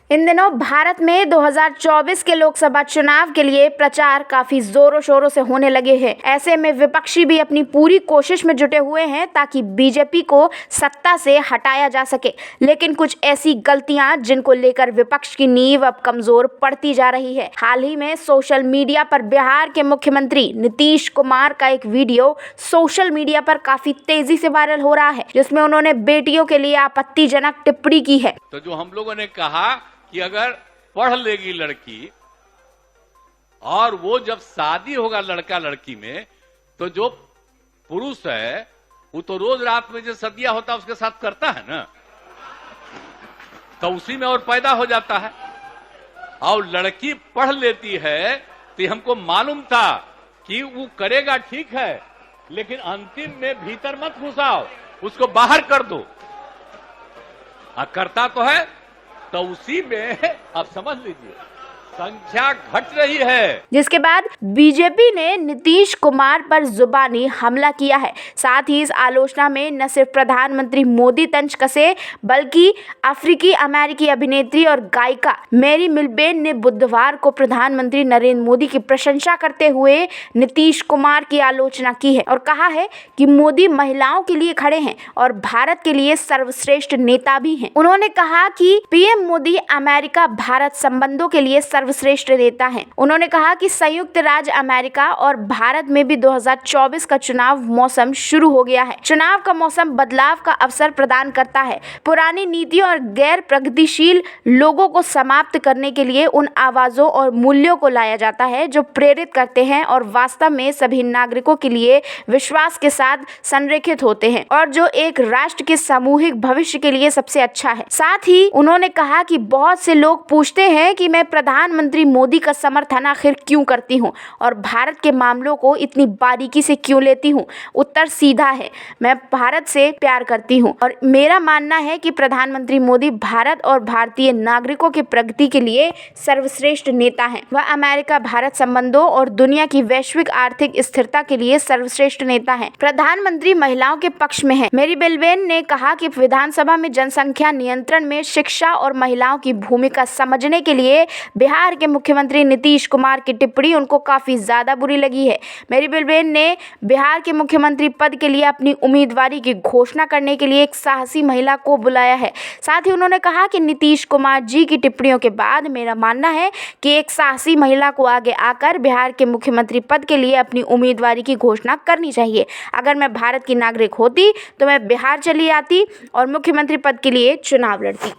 इन दिनों भारत में 2024 के लोकसभा चुनाव के लिए प्रचार काफी जोरों शोरों से होने लगे हैं। ऐसे में विपक्षी भी अपनी पूरी कोशिश में जुटे हुए हैं ताकि बीजेपी को सत्ता से हटाया जा सके। लेकिन कुछ ऐसी गलतियां जिनको लेकर विपक्ष की नींव अब कमजोर पड़ती जा रही है। हाल ही में सोशल मीडिया पर बिहार के मुख्यमंत्री नीतीश कुमार का एक वीडियो सोशल मीडिया पर काफी तेजी से वायरल हो रहा है, जिसमें उन्होंने बेटियों के लिए आपत्तिजनक टिप्पणी की है। तो जो हम लोगों ने कहा कि अगर पढ़ लेगी लड़की और वो जब शादी होगा लड़का लड़की में, तो जो पुरुष है वो तो रोज रात में जो सदिया होता है उसके साथ करता है ना, तो उसी में और पैदा हो जाता है। और लड़की पढ़ लेती है तो हमको मालूम था कि वो करेगा, ठीक है, लेकिन अंतिम में भीतर मत घुसाओ, उसको बाहर कर दो। करता तो है, तो उसी में आप समझ लीजिए संख्या घट रही है। जिसके बाद बीजेपी ने नीतीश कुमार पर जुबानी हमला किया है। साथ ही इस आलोचना में न सिर्फ प्रधानमंत्री मोदी तंज कसे, बल्कि अफ्रीकी अमेरिकी अभिनेत्री और गायिका मैरी मिल्बेन ने बुधवार को प्रधानमंत्री नरेंद्र मोदी की प्रशंसा करते हुए नीतीश कुमार की आलोचना की है और कहा है कि मोदी महिलाओं के लिए खड़े हैं और भारत के लिए सर्वश्रेष्ठ नेता भी हैं। उन्होंने कहा कि पीएम मोदी अमेरिका भारत संबंधों के लिए सर्वश्रेष्ठ नेता हैं। उन्होंने कहा कि संयुक्त राज्य अमेरिका और भारत में भी 2024 का चुनाव मौसम शुरू हो गया है। चुनाव का मौसम बदलाव का अवसर प्रदान करता है। पुरानी नीतियों और गैर प्रगतिशील लोगों को समाप्त करने के लिए उन आवाजों और मूल्यों को लाया जाता है जो प्रेरित करते हैं और वास्तव में सभी नागरिकों के लिए विश्वास के साथ संरेखित होते हैं और जो एक राष्ट्र के सामूहिक भविष्य के लिए सबसे अच्छा है। साथ ही उन्होंने कहा कि बहुत से लोग पूछते हैं कि मैं प्रधानमंत्री मोदी का समर्थन आखिर क्यों करती हूं और भारत के मामलों को इतनी बारीकी से क्यों लेती हूं। उत्तर सीधा है, मैं भारत से प्यार करती हूं और मेरा मानना है कि प्रधानमंत्री मोदी भारत और भारतीय नागरिकों की प्रगति के लिए सर्वश्रेष्ठ नेता हैं। वह अमेरिका भारत संबंधों और दुनिया की वैश्विक आर्थिक स्थिरता के लिए सर्वश्रेष्ठ नेता हैं। प्रधानमंत्री महिलाओं के पक्ष में है। मैरी मिल्बेन ने कहा कि विधानसभा में जनसंख्या नियंत्रण में शिक्षा और महिलाओं की भूमिका समझने के लिए बिहार के मुख्यमंत्री नीतीश कुमार की टिप्पणी उनको काफी ज्यादा बुरी लगी है। मैरी मिल्बेन ने बिहार के मुख्यमंत्री पद के लिए अपनी उम्मीदवारी की घोषणा करने के लिए एक साहसी महिला को बुलाया है। साथ ही उन्होंने कहा कि नीतीश कुमार जी की टिप्पणियों के बाद मेरा मानना है कि एक साहसी महिला को आगे आकर बिहार के मुख्यमंत्री पद के लिए अपनी उम्मीदवारी की घोषणा करनी चाहिए। अगर मैं भारत की नागरिक होती तो मैं बिहार चली आती और मुख्यमंत्री पद के लिए चुनाव लड़ती।